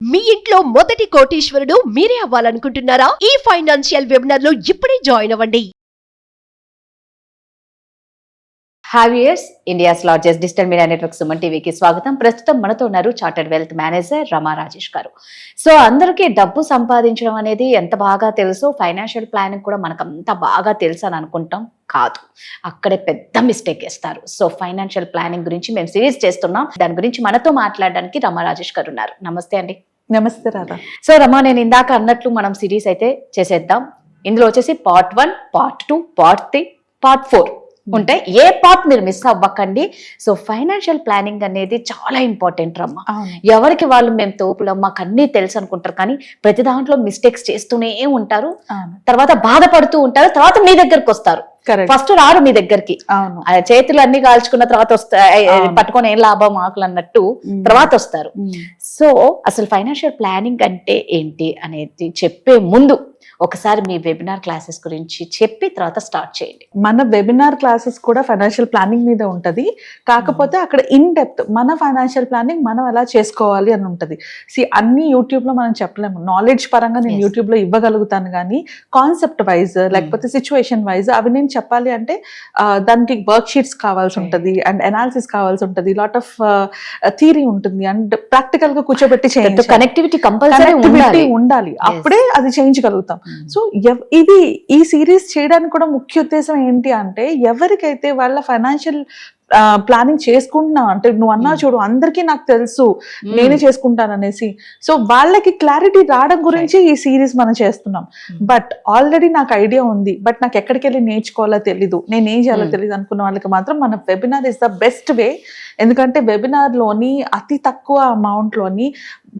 మీ ఇంట్లో మొదటి కోటీశ్వరుడు మీరే అవ్వాలనుకుంటున్నారా? ఈ ఫైనాన్షియల్ వెబినార్ లో ఇప్పుడే జాయిన్ అవ్వండి. హావియర్స్ India's largest digital media network Suman టీవీకి స్వాగతం. ప్రస్తుతం మనతో ఉన్నారు chartered wealth manager Rama Rajesh గారు. సో అందరికీ డబ్బు సంపాదించడం అనేది ఎంత బాగా తెలుసు, ఫైనాన్షియల్ ప్లానింగ్ కూడా మనకు అంత బాగా తెలుసు అని అనుకుంటాం. కాదు, అక్కడే పెద్ద మిస్టేక్ చేస్తారు. సో ఫైనాన్షియల్ ప్లానింగ్ గురించి మేము సిరీస్ చేస్తున్నాం. దాని గురించి మనతో మాట్లాడడానికి రమా రాజేష్ గారు ఉన్నారు. నమస్తే అండి. నమస్తే రాధా. సో రమా, నేను ఇందాక అన్నట్లు మనం సిరీస్ అయితే చేసేద్దాం. ఇందులో వచ్చేసి పార్ట్ 1, పార్ట్ 2, పార్ట్ 3, పార్ట్ 4 ఉంటాయి. ఏ పార్ట్ మీరు మిస్ అవ్వకండి. సో ఫైనాన్షియల్ ప్లానింగ్ అనేది చాలా ఇంపార్టెంట్ రమ్మ. ఎవరికి వాళ్ళు మేము తోపులం, మాకు అన్నీ తెలుసు అనుకుంటారు, కానీ ప్రతి దాంట్లో మిస్టేక్స్ చేస్తూనే ఉంటారు. తర్వాత బాధపడుతూ ఉంటారు. తర్వాత మీ దగ్గరకు వస్తారు. ఫస్ట్ రారు మీ దగ్గరికి. చేతులు అన్ని కాల్చుకున్న తర్వాత పట్టుకొని ఏం లాభం ఆకులు అన్నట్టు తర్వాత వస్తారు. సో అసలు ఫైనాన్షియల్ ప్లానింగ్ అంటే ఏంటి అనేది చెప్పే ముందు ఒకసారి మీ వెబినార్ క్లాసెస్ గురించి చెప్పి తర్వాత స్టార్ట్ చేయండి. మన వెబినార్ క్లాసెస్ కూడా ఫైనాన్షియల్ ప్లానింగ్ మీద ఉంటది. కాకపోతే అక్కడ ఇన్ డెప్త్ మన ఫైనాన్షియల్ ప్లానింగ్ మనం ఎలా చేసుకోవాలి అని ఉంటది. అన్ని యూట్యూబ్ లో మనం చెప్పలేము. నాలెడ్జ్ పరంగా నేను యూట్యూబ్ లో ఇవ్వగలుగుతాను, కానీ కాన్సెప్ట్ వైజ్ లేకపోతే సిచ్యువేషన్ వైజ్ అవి నేను చెప్పాలి అంటే దానికి వర్క్ షీట్స్ కావాల్సి ఉంటది, అండ్ అనాలిసిస్ కావాల్సి ఉంటది, లాట్ ఆఫ్ థియరీ ఉంటుంది, అండ్ ప్రాక్టికల్ గా కూర్చోబెట్టి కనెక్టివిటీ కంపల్సరీ ఉండాలి. అప్పుడే అది చేయించగలుగుతాం. సో ఇది ఈ సిరీస్ చేయడానికి కూడా ముఖ్య ఉద్దేశం ఏంటి అంటే, ఎవరికైతే వాళ్ళ ఫైనాన్షియల్ ప్లానింగ్ చేసుకుంటున్నా అంటే, నువ్వు అన్నా చూడు అందరికీ నాకు తెలుసు నేనే చేసుకుంటాను అనేసి, సో వాళ్ళకి క్లారిటీ రావడం గురించి ఈ సిరీస్ మనం చేస్తున్నాం. బట్ ఆల్రెడీ నాకు ఐడియా ఉంది, బట్ నాకు ఎక్కడికి వెళ్ళి నేర్చుకోవాలో తెలీదు, నేను ఏం చేయాలో తెలియదు అనుకున్న వాళ్ళకి మాత్రం మన webinar is the best way. ఎందుకంటే వెబినార్ లోని అతి తక్కువ అమౌంట్ లోని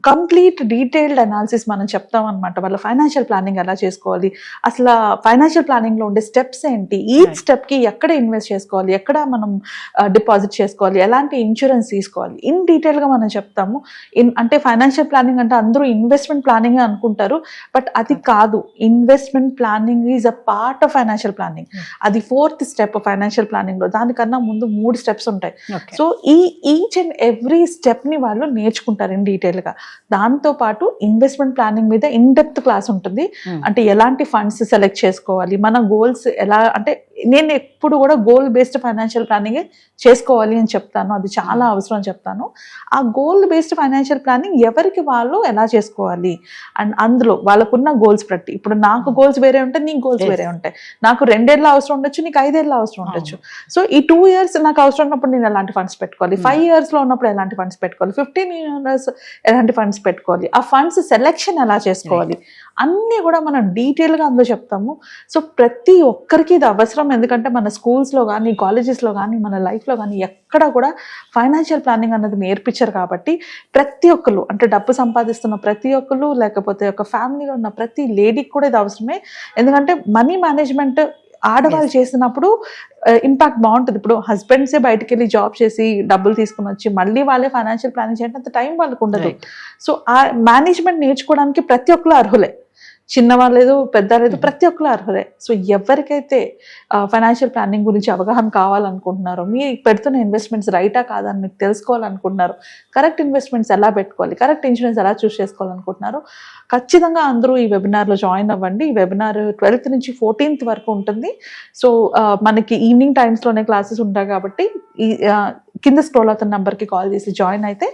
కంప్లీట్ డీటెయిల్డ్ అనాలిసిస్ మనం చెప్తాం అనమాట. వాళ్ళ ఫైనాన్షియల్ ప్లానింగ్ ఎలా చేసుకోవాలి, అసలు ఫైనాన్షియల్ ప్లానింగ్ లో ఉండే స్టెప్స్ ఏంటి, ఈచ్ స్టెప్ కి ఎక్కడ ఇన్వెస్ట్ చేసుకోవాలి, ఎక్కడ మనం డిపాజిట్ చేసుకోవాలి, ఎలాంటి ఇన్సూరెన్స్ తీసుకోవాలి, ఇన్ డీటెయిల్ గా మనం చెప్తాము. అంటే ఫైనాన్షియల్ ప్లానింగ్ అంటే అందరూ ఇన్వెస్ట్మెంట్ ప్లానింగ్ అనుకుంటారు, బట్ అది కాదు. Investment planning is a part of financial planning. అది 4th స్టెప్ ఫైనాన్షియల్ ప్లానింగ్ లో. దానికన్నా ముందు 3 స్టెప్స్ ఉంటాయి. So each and every step ని వాళ్ళు నేర్చుకుంటారు ఇన్ డీటెయిల్ గా. దాంతో పాటు ఇన్వెస్ట్మెంట్ ప్లానింగ్ మీద ఇన్ డెప్త్ క్లాస్ ఉంటుంది. అంటే ఎలాంటి ఫండ్స్ సెలెక్ట్ చేసుకోవాలి, మన గోల్స్ ఎలా, అంటే నేను ఎప్పుడు కూడా గోల్ బేస్డ్ ఫైనాన్షియల్ ప్లానింగ్ చేసుకోవాలి అని చెప్తాను. అది చాలా అవసరం అని చెప్తాను. ఆ గోల్ బేస్డ్ ఫైనాన్షియల్ ప్లానింగ్ ఎవరికి వాళ్ళు ఎలా చేసుకోవాలి, అండ్ అందులో వాళ్ళకున్న గోల్స్ బట్టి, ఇప్పుడు నాకు గోల్స్ వేరే ఉంటాయి, నీకు గోల్స్ వేరే ఉంటాయి. నాకు 2 ఏళ్ళ అవసరం ఉండొచ్చు, నీకు 5 ఏళ్ళ అవసరం ఉండొచ్చు. సో ఈ 2 years నాకు అవసరం ఉన్నప్పుడు నేను ఎలాంటి ఫండ్స్ పెట్టుకోవాలి, 5 years లో ఉన్నప్పుడు ఎలాంటి ఫండ్స్ పెట్టుకోవాలి, 15 years ఎలాంటి ఫండ్స్ పెట్టుకోవాలి, ఆ ఫండ్స్ సెలెక్షన్ ఎలా చేసుకోవాలి, అన్నీ కూడా మనం డీటెయిల్గా అందులో చెప్తాము. సో ప్రతి ఒక్కరికి ఇది అవసరం. ఎందుకంటే మన స్కూల్స్లో కానీ, కాలేజెస్లో కానీ, మన లైఫ్లో కానీ ఎక్కడ కూడా ఫైనాన్షియల్ ప్లానింగ్ అన్నది నేర్పించారు. కాబట్టి ప్రతి ఒక్కరు, అంటే డబ్బు సంపాదిస్తున్న ప్రతి ఒక్కరు, లేకపోతే ఒక ఫ్యామిలీలో ఉన్న ప్రతి లేడీకి కూడా ఇది అవసరమే. ఎందుకంటే మనీ మేనేజ్మెంట్ ఆడవాళ్ళు చేసినప్పుడు ఇంపాక్ట్ బాగుంటుంది. ఇప్పుడు హస్బెండ్సే బయటకు వెళ్ళి జాబ్ చేసి డబ్బులు తీసుకుని వచ్చి మళ్ళీ వాళ్ళే ఫైనాన్షియల్ ప్లానింగ్ చేయడం అంత టైం వాళ్ళకు ఉండదు. సో ఆ మేనేజ్మెంట్ నేర్చుకోవడానికి ప్రతి ఒక్కరు అర్హులే, చిన్నవాళ్ళు లేదు, పెద్ద లేదు, ప్రతి ఒక్కరు అర్హులే. సో ఎవరికైతే ఫైనాన్షియల్ ప్లానింగ్ గురించి అవగాహన కావాలనుకుంటున్నారో, మీరు పెడుతున్న ఇన్వెస్ట్మెంట్స్ రైటా కాదని మీకు తెలుసుకోవాలనుకుంటున్నారు, కరెక్ట్ ఇన్వెస్ట్మెంట్స్ ఎలా పెట్టుకోవాలి, కరెక్ట్ ఇన్సూరెన్స్ ఎలా చూస్ చేసుకోవాలనుకుంటున్నారు, ఖచ్చితంగా అందరూ ఈ వెబినార్లో జాయిన్ అవ్వండి. ఈ వెబినార్ 12th నుంచి 14th వరకు ఉంటుంది. సో మనకి ఈవినింగ్ టైమ్స్లోనే క్లాసెస్ ఉంటాయి కాబట్టి ఈ కింద స్క్రోల్ అవుతున్న నెంబర్కి కాల్ చేసి జాయిన్ అయితే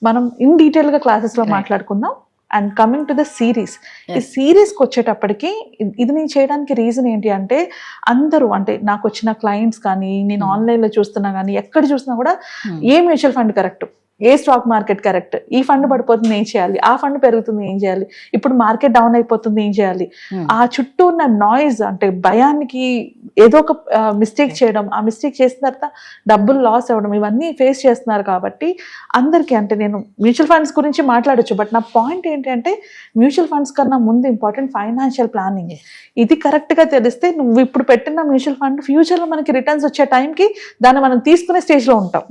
మనం ఇన్ డీటెయిల్గా క్లాసెస్లో మాట్లాడుకుందాం. And coming to the series, ఈ సిరీస్కి వచ్చేటప్పటికి ఇది నేను చేయడానికి రీజన్ ఏంటి అంటే, అందరూ అంటే నాకు వచ్చిన క్లయింట్స్ కానీ, నేను ఆన్లైన్లో చూస్తున్నా కానీ, ఎక్కడ చూసినా కూడా ఏ మ్యూచువల్ ఫండ్ కరెక్ట్, ఏ స్టాక్ మార్కెట్ కరెక్ట్, ఈ ఫండ్ పడిపోతుంది ఏం చేయాలి, ఆ ఫండ్ పెరుగుతుంది ఏం చేయాలి, ఇప్పుడు మార్కెట్ డౌన్ అయిపోతుంది ఏం చేయాలి, ఆ చుట్టూ ఉన్న నాయిస్, అంటే భయానికి ఏదో ఒక మిస్టేక్ చేయడం, ఆ మిస్టేక్ చేసిన తర్వాత డబ్బులు లాస్ అవ్వడం, ఇవన్నీ ఫేస్ చేస్తున్నారు. కాబట్టి అందరికీ, అంటే నేను మ్యూచువల్ ఫండ్స్ గురించి మాట్లాడచ్చు, బట్ నా పాయింట్ ఏంటి అంటే, మ్యూచువల్ ఫండ్స్ కన్నా ముందు ఇంపార్టెంట్ ఫైనాన్షియల్ ప్లానింగ్. ఇది కరెక్ట్గా తెలిస్తే నువ్వు ఇప్పుడు పెట్టిన మ్యూచువల్ ఫండ్ ఫ్యూచర్లో మనకి రిటర్న్స్ వచ్చే టైంకి దాన్ని మనం తీసుకునే స్టేజ్లో ఉంటాం.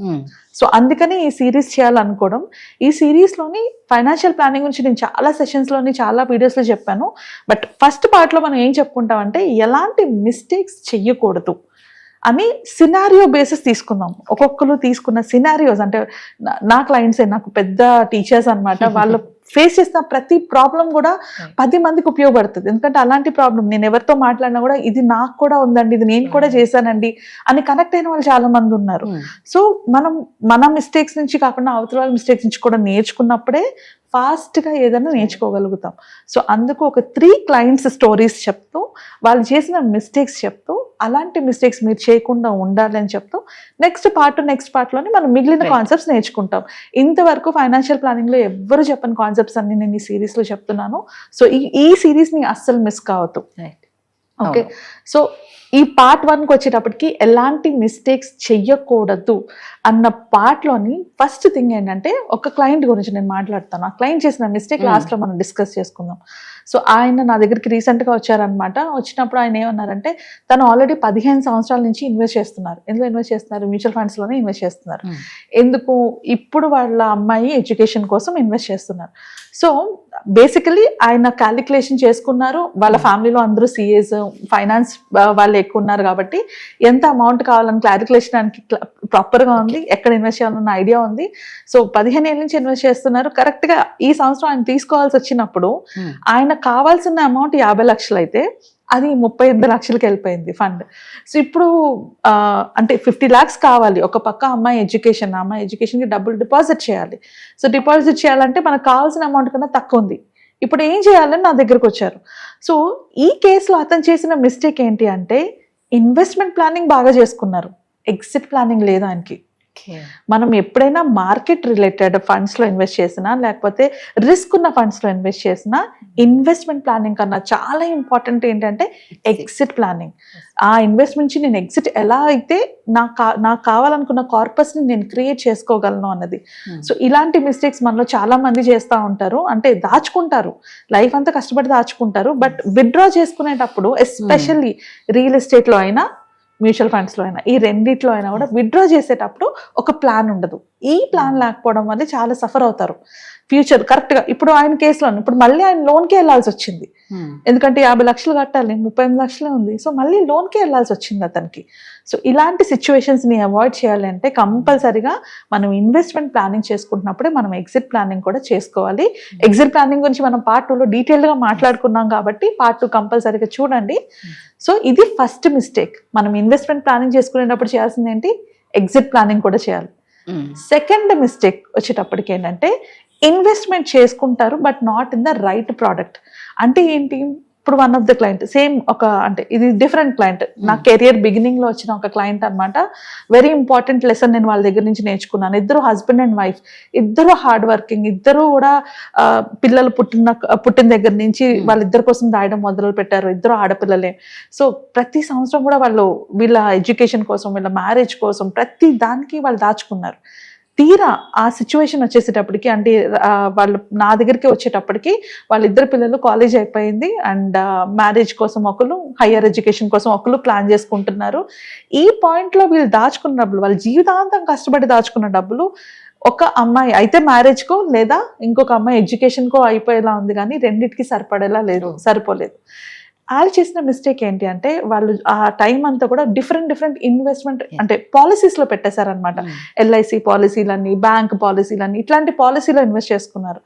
సో అందుకని ఈ సిరీస్ చేయాలనుకోవడం. ఈ సిరీస్లోని ఫైనాన్షియల్ ప్లానింగ్ గురించి నేను చాలా సెషన్స్లోని, చాలా వీడియోస్లో చెప్పాను. బట్ ఫస్ట్ పార్ట్లో మనం ఏం చెప్పుకుంటామంటే, ఎలాంటి మిస్టేక్స్ చెయ్యకూడదు అని సినారియో బేసిస్ తీసుకుందాం. ఒక్కొక్కరు తీసుకున్న సినారియోస్ అంటే నా క్లయింట్సే నాకు పెద్ద టీచర్స్ అన్నమాట. వాళ్ళు ఫేస్ చేసిన ప్రతి ప్రాబ్లం కూడా 10 మందికి ఉపయోగపడుతుంది. ఎందుకంటే అలాంటి ప్రాబ్లం నేను ఎవరితో మాట్లాడినా కూడా ఇది నాకు కూడా ఉందండి, ఇది నేను కూడా చేశానండి అని కనెక్ట్ అయిన వాళ్ళు చాలా మంది ఉన్నారు. సో మన మిస్టేక్స్ నుంచి కాకుండా అవతల వాళ్ళ మిస్టేక్స్ నుంచి కూడా నేర్చుకున్నప్పుడే ఫాస్ట్గా ఏదైనా నేర్చుకోగలుగుతాం. సో అందుకు ఒక 3 క్లయింట్స్ స్టోరీస్ చెప్తూ వాళ్ళు చేసిన మిస్టేక్స్ చెప్తూ అలాంటి మిస్టేక్స్ మీరు చేయకుండా ఉండాలి అని చెప్తూ నెక్స్ట్ పార్ట్లోనే మనం మిగిలిన కాన్సెప్ట్స్ నేర్చుకుంటాం. ఇంతవరకు ఫైనాన్షియల్ ప్లానింగ్లో ఎవ్వరు చెప్పని కాన్సెప్ట్స్ అన్ని నేను ఈ సిరీస్లో చెప్తున్నాను. సో ఈ సిరీస్ని అస్సలు మిస్ కావద్దు. ఓకే, సో ఈ పార్ట్ 1కి వచ్చేటప్పటికి ఎలాంటి మిస్టేక్స్ చెయ్యకూడదు అన్న పార్ట్లోని ఫస్ట్ థింగ్ ఏంటంటే ఒక క్లయింట్ గురించి నేను మాట్లాడతాను. ఆ క్లయింట్ చేసిన మిస్టేక్ లాస్ట్లో మనం డిస్కస్ చేసుకుందాం. సో ఆయన నా దగ్గరికి రీసెంట్గా వచ్చారనమాట. వచ్చినప్పుడు ఆయన ఏమన్నారంటే తను ఆల్రెడీ 15 సంవత్సరాల నుంచి ఇన్వెస్ట్ చేస్తున్నారు. ఎందులో ఇన్వెస్ట్ చేస్తున్నారు? మ్యూచువల్ ఫండ్స్లోనే ఇన్వెస్ట్ చేస్తున్నారు. ఎందుకు? ఇప్పుడు వాళ్ళ అమ్మాయి ఎడ్యుకేషన్ కోసం ఇన్వెస్ట్ చేస్తున్నారు. సో బేసికలీ ఆయన క్యాలిక్యులేషన్ చేసుకున్నారు. వాళ్ళ ఫ్యామిలీలో అందరూ సిఏస్ ఫైనాన్స్ వాళ్ళు ఎక్కువ ఉన్నారు కాబట్టి ఎంత అమౌంట్ కావాలని క్లారిక్యులేషన్ ప్రాపర్గా ఉంది, ఎక్కడ ఇన్వెస్ట్ చేయాలన్న ఐడియా ఉంది. సో 15 ఏళ్ళ నుంచి ఇన్వెస్ట్ చేస్తున్నారు. కరెక్ట్గా ఈ సంవత్సరం ఆయన తీసుకోవాల్సి వచ్చినప్పుడు ఆయన కావాల్సిన అమౌంట్ 50 లక్షలు అయితే అది 38 లక్షలకి వెళ్ళిపోయింది ఫండ్. సో ఇప్పుడు అంటే 50 lakhs కావాలి. ఒక పక్క అమ్మాయి ఎడ్యుకేషన్కి డబ్బులు డిపాజిట్ చేయాలి. సో డిపాజిట్ చేయాలంటే మనకు కావాల్సిన అమౌంట్ కన్నా తక్కువ ఉంది. ఇప్పుడు ఏం చేయాలని నా దగ్గరకు వచ్చారు. సో ఈ కేసులో అతను చేసిన మిస్టేక్ ఏంటి అంటే ఇన్వెస్ట్మెంట్ ప్లానింగ్ బాగా చేసుకున్నారు, ఎగ్జిట్ ప్లానింగ్ లేదు ఆయనకి. మనం ఎప్పుడైనా మార్కెట్ రిలేటెడ్ ఫండ్స్లో ఇన్వెస్ట్ చేసినా లేకపోతే రిస్క్ ఉన్న ఫండ్స్లో ఇన్వెస్ట్ చేసినా ఇన్వెస్ట్మెంట్ ప్లానింగ్ కన్నా చాలా ఇంపార్టెంట్ ఏంటంటే ఎగ్జిట్ ప్లానింగ్. ఆ ఇన్వెస్ట్మెంట్ నుంచి నేను ఎగ్జిట్ ఎలా అయితే నాకు కావాలనుకున్న కార్పస్ని నేను క్రియేట్ చేసుకోగలను అన్నది. సో ఇలాంటి మిస్టేక్స్ మనలో చాలా మంది చేస్తూ ఉంటారు. అంటే దాచుకుంటారు, లైఫ్ అంతా కష్టపడి దాచుకుంటారు. బట్ విత్డ్రా చేసుకునేటప్పుడు ఎస్పెషల్లీ రియల్ ఎస్టేట్లో అయినా మ్యూచువల్ ఫండ్స్లో అయినా ఈ రెండిట్లో అయినా కూడా విత్డ్రా చేసేటప్పుడు ఒక ప్లాన్ ఉండదు. ఈ ప్లాన్ లేకపోవడం వల్ల చాలా సఫర్ అవుతారు ఫ్యూచర్. కరెక్ట్గా ఇప్పుడు ఆయన కేసులో ఇప్పుడు మళ్ళీ ఆయన లోన్కే వెళ్ళాల్సి వచ్చింది. ఎందుకంటే 50 లక్షలు కట్టాలి, 38 లక్షలే ఉంది. సో మళ్ళీ లోన్కే వెళ్ళాల్సి వచ్చింది అతనికి. సో ఇలాంటి సిచ్యువేషన్స్ని అవాయిడ్ చేయాలి అంటే కంపల్సరీగా మనం ఇన్వెస్ట్మెంట్ ప్లానింగ్ చేసుకుంటున్నప్పుడే మనం ఎగ్జిట్ ప్లానింగ్ కూడా చేసుకోవాలి. ఎగ్జిట్ ప్లానింగ్ గురించి మనం పార్ట్ 2లో డీటెయిల్గా మాట్లాడుకున్నాం కాబట్టి పార్ట్ 2 కంపల్సరీగా చూడండి. సో ఇది ఫస్ట్ మిస్టేక్. మనం ఇన్వెస్ట్మెంట్ ప్లానింగ్ చేసుకునేటప్పుడు చేయాల్సింది ఏంటి? ఎగ్జిట్ ప్లానింగ్ కూడా చేయాలి. సెకండ్ మిస్టేక్ వచ్చేటప్పటికి ఏంటంటే ఇన్వెస్ట్మెంట్ చేసుకుంటారు but not in the right product. అంటే ఏంటి? ఇప్పుడు one of the client same అంటే ఇది డిఫరెంట్ క్లయింట్. నా కెరియర్ బిగినింగ్ లో వచ్చిన ఒక క్లయింట్ అనమాట. వెరీ ఇంపార్టెంట్ లెసన్ నేను వాళ్ళ దగ్గర నుంచి నేర్చుకున్నాను. ఇద్దరు హస్బెండ్ అండ్ వైఫ్, ఇద్దరు హార్డ్ వర్కింగ్, ఇద్దరు కూడా పిల్లలు పుట్టిన దగ్గర నుంచి వాళ్ళిద్దరి కోసం దాయడం మొదలు పెట్టారు. ఇద్దరు ఆడపిల్లలే. సో ప్రతి సంవత్సరం కూడా వాళ్ళు వీళ్ళ ఎడ్యుకేషన్ కోసం, వీళ్ళ మ్యారేజ్ కోసం ప్రతి దానికి వాళ్ళు దాచుకున్నారు. తీరా ఆ సిచ్యువేషన్ వచ్చేసేటప్పటికి అంటే వాళ్ళు నా దగ్గరికి వచ్చేటప్పటికి వాళ్ళిద్దరు పిల్లలు కాలేజ్ అయిపోయింది అండ్ మ్యారేజ్ కోసం ఒకరు, హయ్యర్ ఎడ్యుకేషన్ కోసం ఒకరు ప్లాన్ చేసుకుంటున్నారు. ఈ పాయింట్లో వీళ్ళు దాచుకున్న డబ్బులు, వాళ్ళ జీవితాంతం కష్టపడి దాచుకున్న డబ్బులు ఒక అమ్మాయి అయితే మ్యారేజ్కో లేదా ఇంకొక అమ్మాయి ఎడ్యుకేషన్కో అయిపోయేలా ఉంది, కానీ రెండింటికి సరిపడేలా లేదు, సరిపోలేదు. వాళ్ళు చేసిన మిస్టేక్ ఏంటి అంటే వాళ్ళు ఆ టైం అంతా కూడా డిఫరెంట్ ఇన్వెస్ట్మెంట్ అంటే పాలసీస్లో పెట్టేశారనమాట. ఎల్ఐసి పాలసీలన్నీ, బ్యాంక్ పాలసీలన్నీ, ఇట్లాంటి పాలసీలో ఇన్వెస్ట్ చేసుకున్నారు.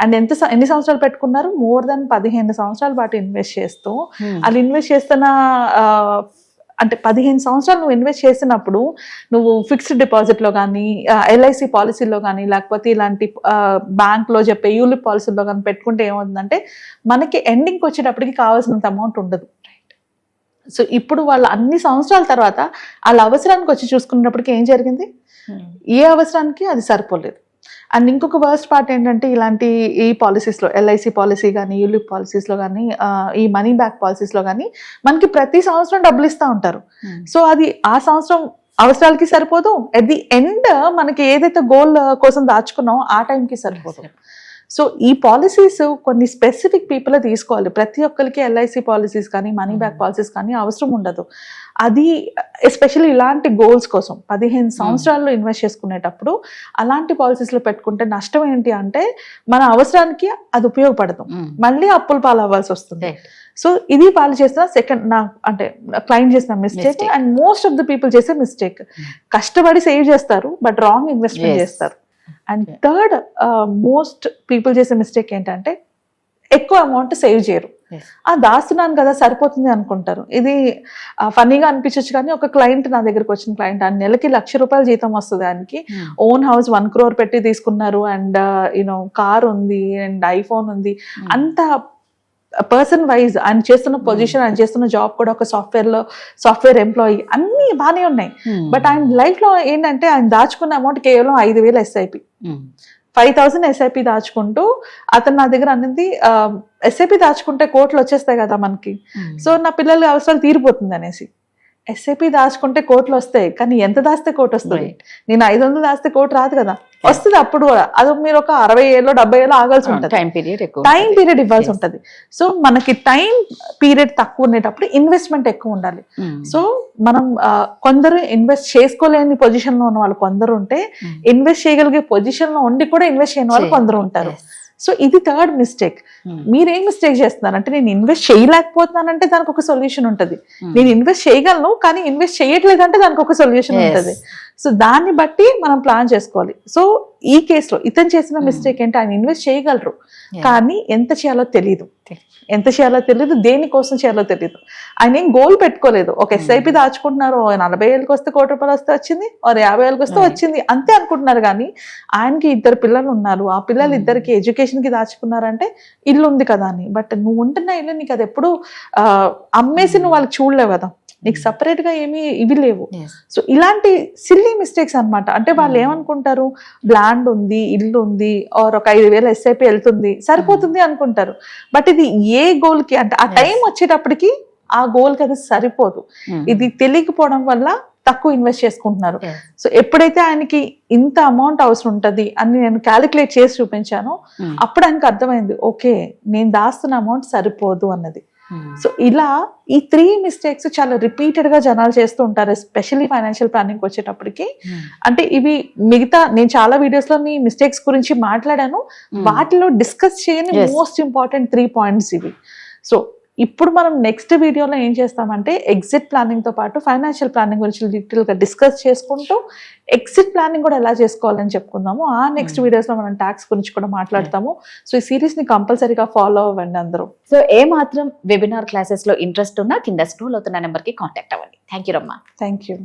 అండ్ ఎన్ని సంవత్సరాలు పెట్టుకున్నారు? మోర్ దాన్ 15 సంవత్సరాల పాటు ఇన్వెస్ట్ చేస్తూ వాళ్ళు ఇన్వెస్ట్ చేస్తున్న అంటే 15 సంవత్సరాలు నువ్వు ఇన్వెస్ట్ చేసినప్పుడు నువ్వు ఫిక్స్డ్ డిపాజిట్లో కానీ, ఎల్ఐసి పాలసీలో కానీ, లేకపోతే ఇలాంటి బ్యాంక్లో చెప్పే యూలిప్ పాలసీలో కానీ పెట్టుకుంటే ఏమవుతుందంటే మనకి ఎండింగ్కి వచ్చేటప్పటికి కావాల్సినంత అమౌంట్ ఉండదు. సో ఇప్పుడు వాళ్ళు అన్ని సంవత్సరాల తర్వాత వాళ్ళ అవసరానికి వచ్చి చూసుకున్నప్పటికీ ఏం జరిగింది? ఏ అవసరానికి అది సరిపోలేదు. అండ్ ఇంకొక వర్స్ట్ పార్ట్ ఏంటంటే ఇలాంటి ఈ పాలసీస్లో, ఎల్ఐసి పాలసీ కానీ, యూలిప్ పాలసీస్లో కానీ, ఈ మనీ బ్యాక్ పాలసీస్లో కానీ మనకి ప్రతి సంవత్సరం డబ్బులు ఇస్తూ ఉంటారు. సో అది ఆ సంవత్సరం అవసరాలకి సరిపోదు, ఎట్ ది ఎండ్ మనకి ఏదైతే గోల్ కోసం దాచుకున్నామో ఆ టైంకి సరిపోదు. సో ఈ పాలసీస్ కొన్ని స్పెసిఫిక్ పీపుల్ తీసుకోవాలి. ప్రతి ఒక్కరికి ఎల్ఐసి పాలసీస్ కానీ మనీ బ్యాక్ పాలసీస్ కానీ అవసరం ఉండదు. అది ఎస్పెషల్లీ ఇలాంటి గోల్స్ కోసం 15 సంవత్సరాల్లో ఇన్వెస్ట్ చేసుకునేటప్పుడు అలాంటి పాలసీస్లో పెట్టుకుంటే నష్టం ఏంటి అంటే మన అవసరానికి అది ఉపయోగపడదు, మళ్ళీ అప్పుల పాలు అవ్వాల్సి వస్తుంది. సో ఇది వాళ్ళు చేసిన సెకండ్ అంటే క్లయింట్ చేసిన mistake and most of the people చేసే మిస్టేక్. కష్టపడి సేవ్ చేస్తారు బట్ రాంగ్ ఇన్వెస్ట్మెంట్ చేస్తారు. అండ్ థర్డ్ మోస్ట్ పీపుల్ చేసే మిస్టేక్ ఏంటంటే ఎక్కువ అమౌంట్ సేవ్ చేయరు. దాస్తున్నాను కదా సరిపోతుంది అనుకుంటారు. ఇది ఫన్నీగా అనిపించచ్చు కానీ ఒక క్లయింట్ నా దగ్గరకు వచ్చిన క్లయింట్ ఆ నెలకి ₹1,00,000 జీతం వస్తుంది, ఆయనకి ఓన్ హౌస్ 1 crore పెట్టి తీసుకున్నారు అండ్ యూనో కార్ ఉంది అండ్ ఐఫోన్ ఉంది. అంత పర్సన్ వైజ్ ఆయన చేస్తున్న పొజిషన్, ఆయన చేస్తున్న జాబ్ కూడా ఒక సాఫ్ట్వేర్ ఎంప్లాయీ, అన్ని బాగానే ఉన్నాయి. బట్ ఆయన లైఫ్ లో ఏంటంటే ఆయన దాచుకున్న అమౌంట్ కేవలం 5,000 ఎస్ఐపి, 5,000 ఎస్ఐపి దాచుకుంటూ అతను నా దగ్గర అన్నది ఎస్ఐపి దాచుకుంటే కోట్లు వచ్చేస్తాయి కదా మనకి, సో నా పిల్లల అవసరాలు తీరిపోతుంది అనేసి. ఎస్ఐపి దాచుకుంటే కోట్లు వస్తాయి కానీ ఎంత దాస్తే కోటి వస్తుంది? నేను 500 దాస్తే కోటి రాదు కదా, వస్తుంది అప్పుడు కూడా. అది మీరు ఒక 60 ఏళ్ళు 70 ఏళ్ళు ఆగాల్సి ఉంటుంది, టైం పీరియడ్ ఇవ్వాల్సి ఉంటుంది. సో మనకి టైం పీరియడ్ తక్కువ ఉండేటప్పుడు ఇన్వెస్ట్మెంట్ ఎక్కువ ఉండాలి. సో మనం కొందరు ఇన్వెస్ట్ చేసుకోలేని పొజిషన్ లో ఉన్న వాళ్ళు కొందరు ఉంటే, ఇన్వెస్ట్ చేయగలిగే పొజిషన్ లో ఉండి కూడా ఇన్వెస్ట్ చేయని వాళ్ళు కొందరు ఉంటారు. సో ఇది థర్డ్ మిస్టేక్. మీరేం మిస్టేక్ చేస్తున్నారంటే నేను ఇన్వెస్ట్ చేయలేకపోతున్నానంటే దానికి ఒక సొల్యూషన్ ఉంటుంది. నేను ఇన్వెస్ట్ చేయగలను కానీ ఇన్వెస్ట్ చేయట్లేదంటే దానికి ఒక సొల్యూషన్ ఉంటుంది. సో దాన్ని బట్టి మనం ప్లాన్ చేసుకోవాలి. సో ఈ కేసులో ఇతను చేసిన మిస్టేక్ ఏంటి, ఆయన ఇన్వెస్ట్ చేయగలరు కానీ ఎంత చేయాలో తెలియదు, దేనికోసం చేయాలో తెలియదు. ఆయన ఏం గోల్ పెట్టుకోలేదు. ఒక ఎస్ఐపి దాచుకుంటున్నారు, 40 ఏళ్ళకి వస్తే ₹1,00,000 వస్తే వచ్చింది, 50 ఏళ్ళకి వస్తే వచ్చింది అంతే అనుకుంటున్నారు. కానీ ఆయనకి 2 పిల్లలు ఉన్నారు, ఆ పిల్లలు ఇద్దరికి ఎడ్యుకేషన్ కి దాచుకున్నారంటే ఇల్లు ఉంది కదా అని. బట్ నువ్వు ఉంటున్న ఇల్లు నీకు అది ఎప్పుడు అమ్మేసి నువ్వు వాళ్ళకి చూడలేవు కదా, నీకు సపరేట్ గా ఏమీ ఇవి లేవు. సో ఇలాంటి సిల్లీ మిస్టేక్స్ అన్నమాట. అంటే వాళ్ళు ఏమనుకుంటారు, ల్యాండ్ ఉంది, ఇల్లు ఉంది, ఆర్ ఒక 5,000 ఎస్ఐపి వెళ్తుంది సరిపోతుంది అనుకుంటారు. బట్ ఇది ఏ గోల్ కి అంటే ఆ టైం వచ్చేటప్పటికి ఆ గోల్ కి అది సరిపోదు. ఇది తెలియకపోవడం వల్ల తక్కువ ఇన్వెస్ట్ చేసుకుంటున్నారు. సో ఎప్పుడైతే ఆయనకి ఇంత అమౌంట్ అవసరం ఉంటది అని నేను క్యాలిక్యులేట్ చేసి చూపించానో అప్పుడు ఆయనకు అర్థమైంది, ఓకే నేను దాస్తున్న అమౌంట్ సరిపోదు అన్నది. సో ఇలా ఈ 3 మిస్టేక్స్ చాలా రిపీటెడ్ గా జనాలు చేస్తూ ఉంటారు, ఎస్పెషల్లీ ఫైనాన్షియల్ ప్లానింగ్ వచ్చేటప్పటికి. అంటే ఇవి మిగతా నేను చాలా వీడియోస్ లో మిస్టేక్స్ గురించి మాట్లాడాను, వాటిలో డిస్కస్ చేయని మోస్ట్ ఇంపార్టెంట్ 3 పాయింట్స్ ఇవి. సో ఇప్పుడు మనం నెక్స్ట్ వీడియోలో ఏం చేస్తామంటే ఎగ్జిట్ ప్లానింగ్ తో పాటు ఫైనాన్షియల్ ప్లానింగ్ గురించి డీటెయిల్ గా డిస్కస్ చేసుకుంటూ ఎగ్జిట్ ప్లానింగ్ కూడా ఎలా చేసుకోవాలని చెప్పుకుందాము. ఆ నెక్స్ట్ వీడియోస్ లో మనం ట్యాక్స్ గురించి కూడా మాట్లాడతాము. సో ఈ సిరీస్ ని కంపల్సరీగా ఫాలో అవ్వండి అందరూ. సో ఏ మాత్రం వెబినార్ క్లాసెస్ లో ఇంట్రెస్ట్ ఉన్నా కింద స్క్రోల్ అవుతున్న నెంబర్ కి కాంటాక్ట్ అవ్వండి. Thank you Rama. Thank you.